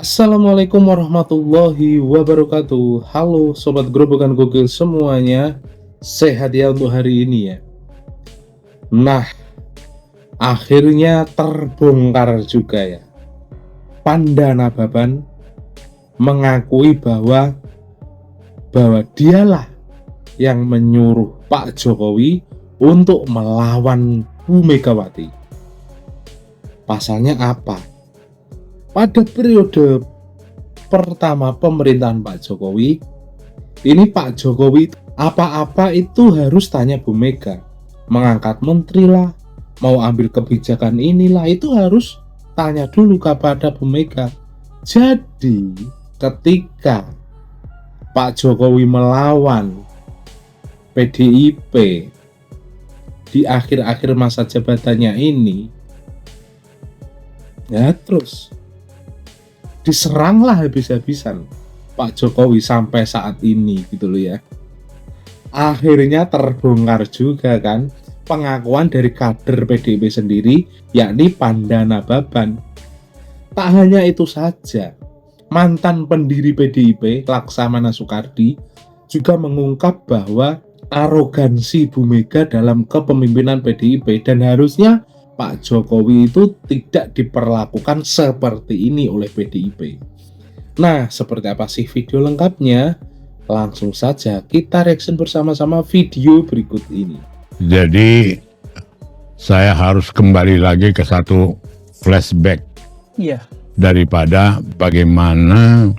Assalamualaikum warahmatullahi wabarakatuh. Halo Sobat Grobogan Gokil semuanya. Sehat ya untuk hari ini ya. Nah, akhirnya terbongkar juga ya. Panda Nababan mengakui bahwa dialah yang menyuruh Pak Jokowi untuk melawan Bu Megawati. Pasalnya apa? Pada periode pertama pemerintahan Pak Jokowi, ini Pak Jokowi apa-apa itu harus tanya Bu Mega. Mengangkat menteri lah, mau ambil kebijakan inilah, itu harus tanya dulu kepada Bu Mega. Jadi ketika Pak Jokowi melawan PDIP di akhir-akhir masa jabatannya ini, ya terus diseranglah habis-habisan Pak Jokowi sampai saat ini gitu loh ya. Akhirnya terbongkar juga kan pengakuan dari kader PDIP sendiri, yakni Panda Nababan. Tak hanya itu saja, mantan pendiri PDIP Laksamana Soekardi juga mengungkap bahwa arogansi Bu Mega dalam kepemimpinan PDIP dan harusnya Pak Jokowi itu tidak diperlakukan seperti ini oleh PDIP. Nah, seperti apa sih video lengkapnya? Langsung saja kita reaction bersama-sama video berikut ini. Jadi saya harus kembali lagi ke satu flashback daripada bagaimana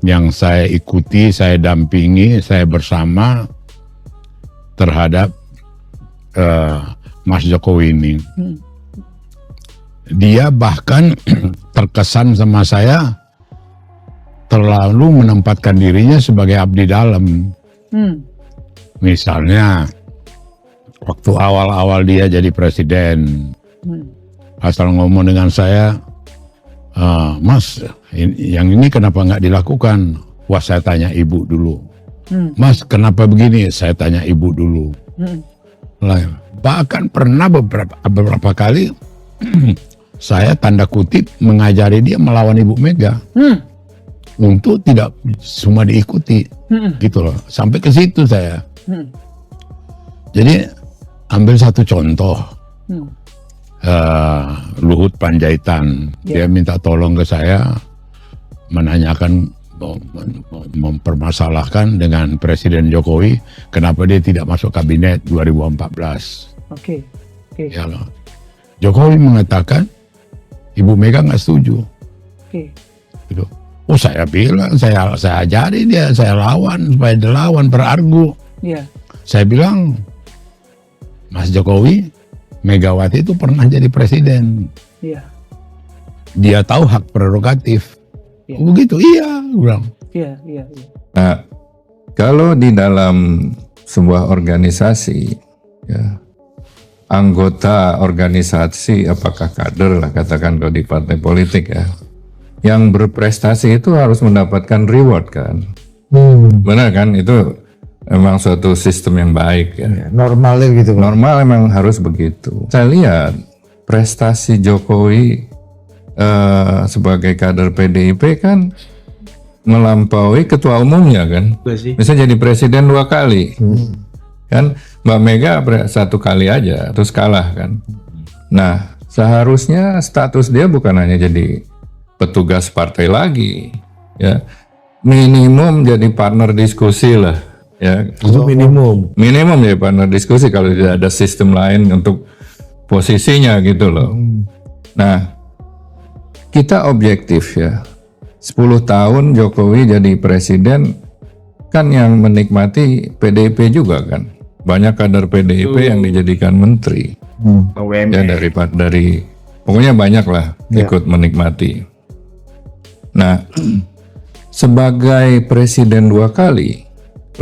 yang saya ikuti, saya dampingi, saya bersama terhadap Mas Jokowi ini. Dia bahkan terkesan sama saya terlalu menempatkan dirinya sebagai abdi dalam. Misalnya waktu awal-awal dia jadi presiden, asal ngomong dengan saya, Mas, yang ini kenapa nggak dilakukan? Wah, saya tanya ibu dulu. Mas, kenapa begini? Saya tanya ibu dulu. Bahkan pernah beberapa kali saya tanda kutip mengajari dia melawan Ibu Mega untuk tidak semua diikuti, gitu loh. Sampai ke situ saya. Jadi ambil satu contoh, Luhut Panjaitan, dia minta tolong ke saya menanyakan, mempermasalahkan dengan Presiden Jokowi kenapa dia tidak masuk kabinet 2014. Ya loh. Jokowi mengatakan Ibu Mega nggak setuju. Gitu. Oh, saya bilang, saya ajari dia, saya lawan supaya dilawan, berargu. Saya bilang, Mas Jokowi, Megawati itu pernah jadi presiden. Dia tahu hak prerogatif. Begitu, iya, bilang. Nah, kalau di dalam sebuah organisasi, ya, anggota organisasi, apakah kader lah katakan kalau di partai politik ya, yang berprestasi itu harus mendapatkan reward kan, benar kan? Itu memang suatu sistem yang baik ya. Normalnya gitu. Normal memang harus begitu. Saya lihat prestasi Jokowi sebagai kader PDIP kan melampaui ketua umumnya kan. Bisa jadi presiden 2 kali. Kan Mbak Mega 1 kali aja terus kalah kan. Nah, seharusnya status dia bukan hanya jadi petugas partai lagi ya. Minimum jadi partner diskusi lah ya. Itu minimum ya partner diskusi kalau tidak ada sistem lain untuk posisinya gitu loh. Nah, kita objektif ya. 10 tahun Jokowi jadi presiden kan yang menikmati PDIP juga kan. Banyak kader PDIP yang dijadikan menteri. Ya dari pokoknya banyak lah ikut menikmati. Nah, sebagai presiden 2 kali,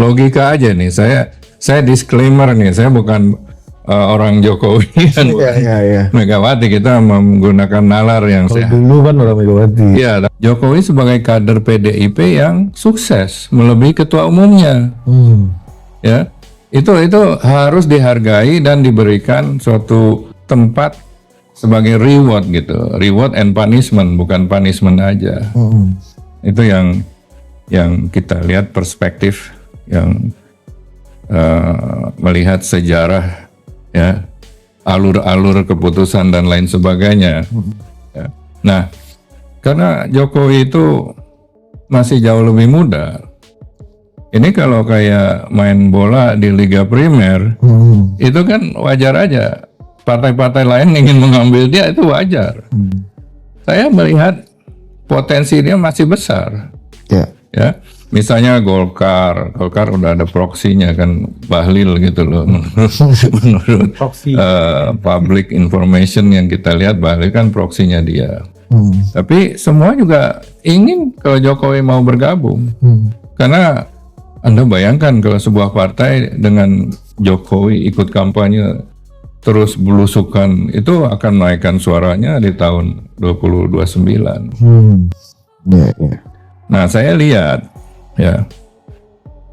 logika aja nih, saya disclaimer nih, saya bukan orang Jokowi dan Megawati, kita menggunakan nalar yang sehat. Dulu kan orang Megawati. Iya, Jokowi sebagai kader PDIP yang sukses melebihi ketua umumnya. Ya, itu harus dihargai dan diberikan suatu tempat sebagai reward gitu, reward and punishment, bukan punishment aja. Itu yang kita lihat perspektif yang melihat sejarah ya, alur-alur keputusan dan lain sebagainya. Ya. Nah, karena Jokowi itu masih jauh lebih muda. Ini kalau kayak main bola di Liga Primer, itu kan wajar aja. Partai-partai lain ingin mengambil dia, itu wajar. Saya melihat potensi dia masih besar. Ya, misalnya Golkar udah ada proksinya kan, Bahlil gitu loh. Menurut public information yang kita lihat, Bahlil kan proksinya dia. Tapi semua juga ingin kalau Jokowi mau bergabung. Karena Anda bayangkan kalau sebuah partai dengan Jokowi ikut kampanye terus belusukan, itu akan menaikkan suaranya di tahun 2029. Nah, saya lihat ya,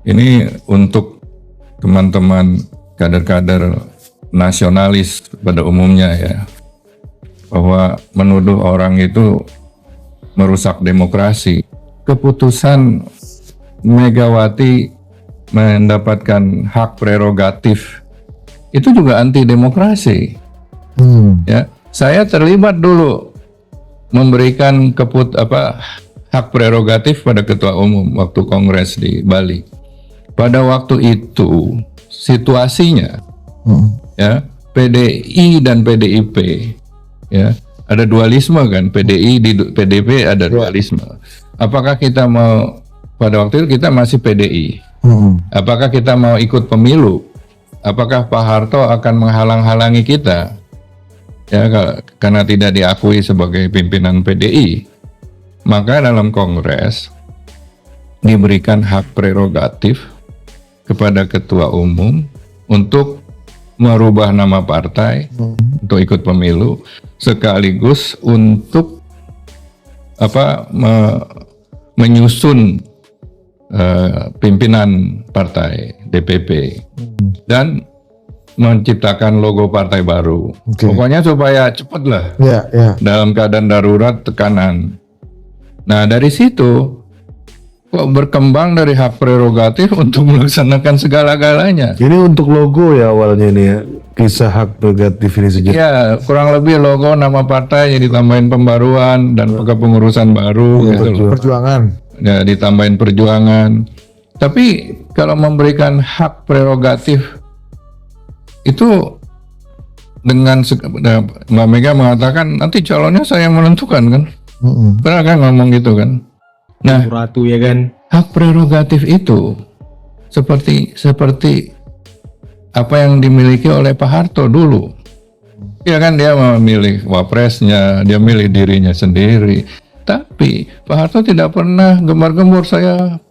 ini untuk teman-teman kader-kader nasionalis pada umumnya ya, bahwa menuduh orang itu merusak demokrasi. Keputusan Megawati mendapatkan hak prerogatif itu juga anti demokrasi. Ya, saya terlibat dulu memberikan hak prerogatif pada ketua umum waktu kongres di Bali. Pada waktu itu situasinya ya, PDI dan PDIP ya, ada dualisme kan, PDI di PDIP ada dualisme. Apakah kita mau, pada waktu itu kita masih PDI, apakah kita mau ikut pemilu? Apakah Pak Harto akan menghalang-halangi kita ya, karena tidak diakui sebagai pimpinan PDI? Maka dalam kongres diberikan hak prerogatif kepada ketua umum untuk merubah nama partai, untuk ikut pemilu, sekaligus untuk menyusun pimpinan partai DPP dan menciptakan logo partai baru. Pokoknya supaya cepat lah dalam keadaan darurat, tekanan. Nah, dari situ kok berkembang dari hak prerogatif untuk melaksanakan segala-galanya. Ini untuk logo ya awalnya ini ya, kisah hak prerogatif ini saja. Ya, kurang lebih logo, nama partai yang ditambahin pembaruan dan kepengurusan baru gitu loh. Perjuangan. Ya, ditambahin perjuangan. Tapi kalau memberikan hak prerogatif itu dengan Mbak Mega mengatakan nanti calonnya saya yang menentukan kan. Pernah kan ngomong gitu kan. Nah, Ratu ya kan. Hak prerogatif itu seperti apa yang dimiliki oleh Pak Harto dulu. Ya kan, dia memilih wapresnya, dia milih dirinya sendiri. Tapi Pak Harto tidak pernah gembar-gembor saya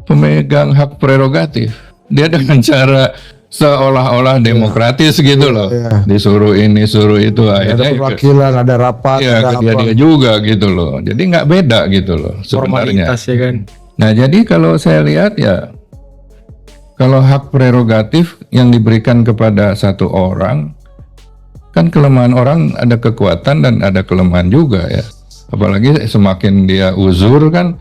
pemegang hak prerogatif. Dia dengan cara seolah-olah demokratis gitu loh. Disuruh ini, suruh itu, akhirnya ada perwakilan, ada rapat, ya, dia juga gitu loh. Jadi nggak beda gitu loh sebenarnya. Formalitas ya kan. Nah, jadi kalau saya lihat ya, kalau hak prerogatif yang diberikan kepada satu orang, kan kelemahan orang ada kekuatan dan ada kelemahan juga ya. Apalagi semakin dia uzur kan,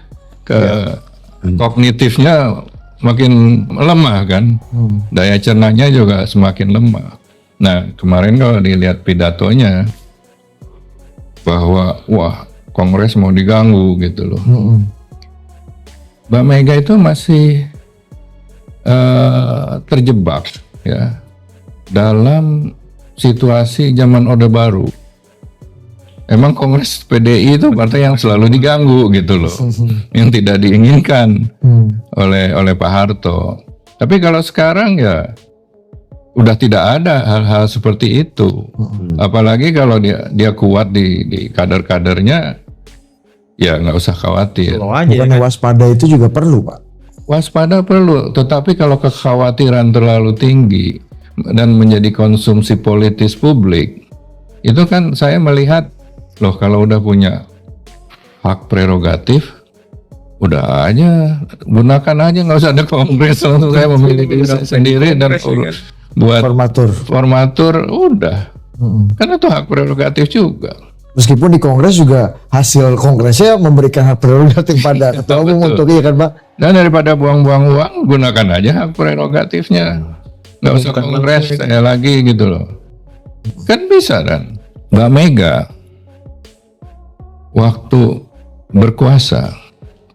kognitifnya makin lemah kan, daya cernanya juga semakin lemah. Nah, kemarin kalau dilihat pidatonya bahwa wah, Kongres mau diganggu gitu loh. Mbak Mega itu masih terjebak ya dalam situasi zaman Orde Baru. Emang Kongres PDI itu partai yang selalu diganggu gitu loh, yang tidak diinginkan oleh Pak Harto. Tapi kalau sekarang ya udah tidak ada hal-hal seperti itu. Apalagi kalau dia kuat di kader-kadernya, ya nggak usah khawatir. Bukan waspada itu juga perlu, Pak. Waspada perlu, tetapi kalau kekhawatiran terlalu tinggi dan menjadi konsumsi politis publik, itu kan saya melihat, loh, kalau udah punya hak prerogatif, udah aja, gunakan aja, nggak usah ada kongres, langsung saya memilih sendiri dan buat formatur, udah Karena itu hak prerogatif juga. Meskipun di Kongres juga hasil Kongresnya memberikan hak prerogatif pada ketua umum untuk iya kan Pak. Dan daripada buang-buang uang, gunakan aja hak prerogatifnya. Nggak usah Kongres saya lagi gitu loh. Kan bisa kan. Mbak Mega waktu berkuasa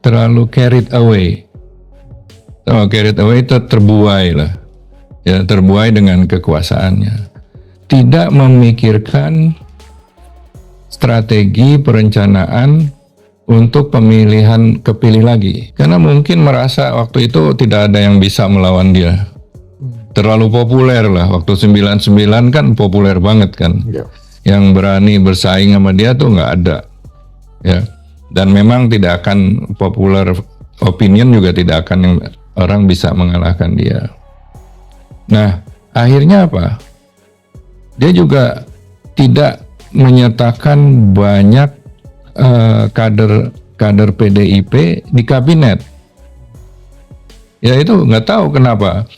terlalu carried away. Carried away itu terbuai lah. Ya, terbuai dengan kekuasaannya. Tidak memikirkan strategi perencanaan untuk pemilihan kepilih lagi. Karena mungkin merasa waktu itu tidak ada yang bisa melawan dia. Terlalu populer lah. Waktu 99 kan populer banget kan. Yang berani bersaing sama dia tuh nggak ada. Ya. Dan memang tidak akan popular opinion juga tidak akan yang orang bisa mengalahkan dia. Nah, akhirnya apa? Dia juga tidak menyertakan banyak kader PDIP di kabinet. Ya itu nggak tahu kenapa.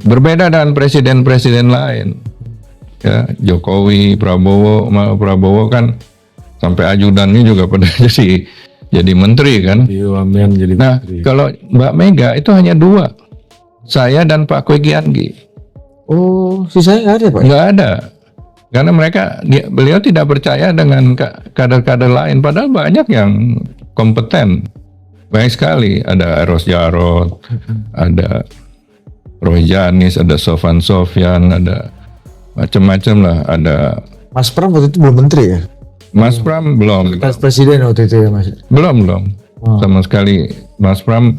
Berbeda dengan presiden-presiden lain. Ya, Jokowi, Prabowo kan sampai ajudannya juga pada jadi menteri kan. Nah, kalau Mbak Mega itu hanya 2. Saya dan Pak Kwe Kian-gi. Oh, sisanya nggak ada Pak? Nggak ada. Karena beliau tidak percaya dengan kader-kader lain. Padahal banyak yang kompeten. Banyak sekali. Ada Eros Jarot, ada Roy Janis, ada Sofan Sofyan, ada macam-macam lah. Ada Mas Pram waktu itu belum menteri ya? Mas Pram belum. Presiden waktu itu ya Mas? Belum. Sama sekali. Mas Pram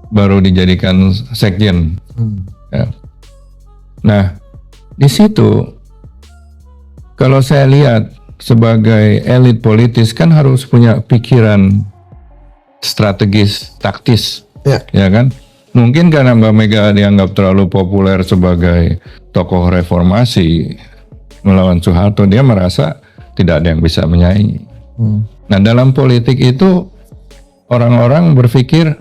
baru dijadikan sekjen. Ya. Nah, di situ kalau saya lihat sebagai elit politis kan harus punya pikiran strategis, taktis, ya kan? Mungkin karena Mbak Mega dianggap terlalu populer sebagai tokoh reformasi melawan Soeharto, dia merasa tidak ada yang bisa menyaingi. Nah, dalam politik itu orang-orang berpikir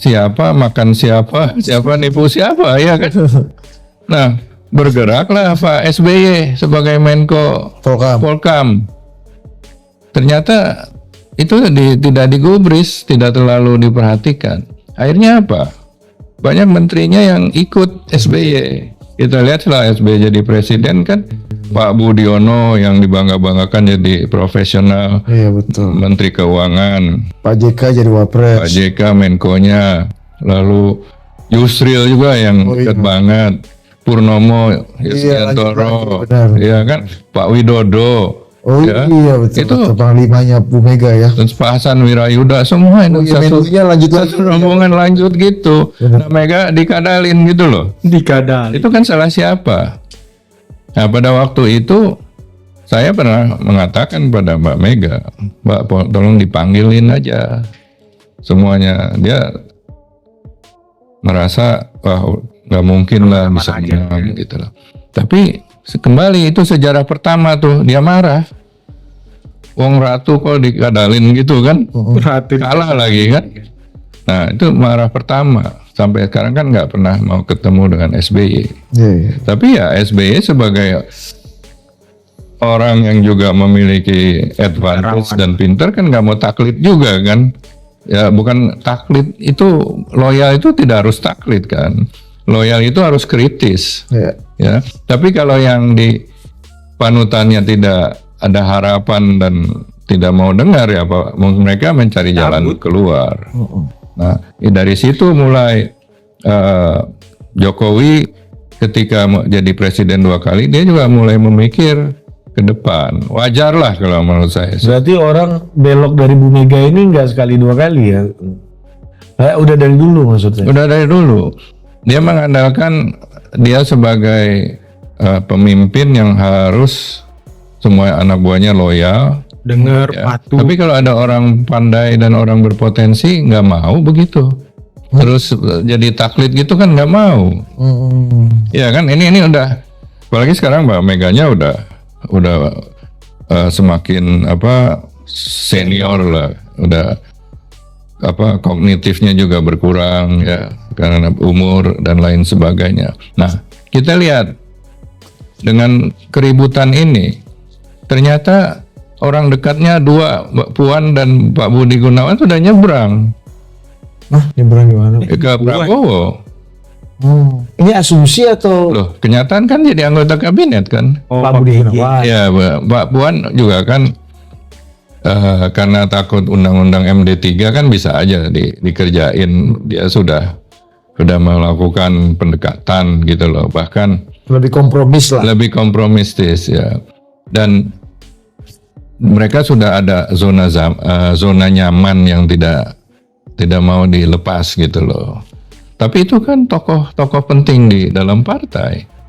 siapa makan siapa nipu siapa, ya kan? Nah, bergeraklah Pak SBY sebagai Menko Polkam. Ternyata itu tidak digubris, tidak terlalu diperhatikan. Akhirnya apa? Banyak menterinya yang ikut SBY. Kita lihat setelah SBY jadi presiden kan, Pak Budiono yang dibangga-banggakan jadi profesional, iya betul. Menteri Keuangan. Pak JK jadi wapres. Pak JK Menko-nya, lalu Yusril juga yang dekat banget. Purnomo, Yusriantoro, ya kan, Pak Widodo. Oh ya. Iya betul. Itu panglimanya Bu Mega ya. Terus Pak Hasan Wirayuda, semua itu satu rombongan lanjut gitu. Nah, Mega dikadalin gitu loh. Dikadalin. Itu kan salah siapa? Nah, pada waktu itu saya pernah mengatakan pada Mbak Mega, Mbak tolong dipanggilin aja semuanya. Dia merasa wah nggak mungkin lah bisa menang gitu loh. Tapi kembali itu sejarah pertama tuh dia marah. Wong Ratu kok dikadalin gitu kan? Kalah lagi kan? Nah itu marah pertama. Sampai sekarang kan nggak pernah mau ketemu dengan SBY. Tapi ya SBY sebagai orang yang juga memiliki advantage dan pinter kan nggak mau taklid juga kan? Ya bukan taklid itu, loyal itu tidak harus taklid kan? Loyal itu harus kritis. Ya. Tapi kalau yang di panutannya tidak ada harapan dan tidak mau dengar ya Pak, mereka mencari jalan keluar. Nah, dari situ mulai Jokowi ketika jadi presiden 2 kali, dia juga mulai memikir ke depan. Wajar lah kalau menurut saya. Berarti orang belok dari Bu Mega ini nggak sekali 2 kali ya? Udah dari dulu maksudnya? Udah dari dulu. Dia mengandalkan dia sebagai pemimpin yang harus semua anak buahnya loyal, dengar, ya. patuh. Tapi kalau ada orang pandai dan orang berpotensi nggak mau begitu. Terus jadi taklid gitu kan nggak mau. Ya kan ini udah, apalagi sekarang Mbak Meganya udah semakin senior lah, udah kognitifnya juga berkurang ya karena umur dan lain sebagainya. Nah kita lihat dengan keributan ini, ternyata orang dekatnya dua, Mbak Puan dan Pak Budi Gunawan sudah nyebrang Nyebrang gimana? ke Prabowo. Ini asumsi atau Loh, kenyataan kan jadi anggota kabinet kan? Pak Budi Gunawan? Ya, Mbak Puan juga kan karena takut undang-undang MD3 kan bisa aja dikerjain. Dia sudah melakukan pendekatan gitu loh, bahkan Lebih kompromis lah. lebih kompromistis ya. Dan mereka sudah ada zona nyaman yang tidak mau dilepas gitu loh. Tapi itu kan tokoh-tokoh penting di dalam partai.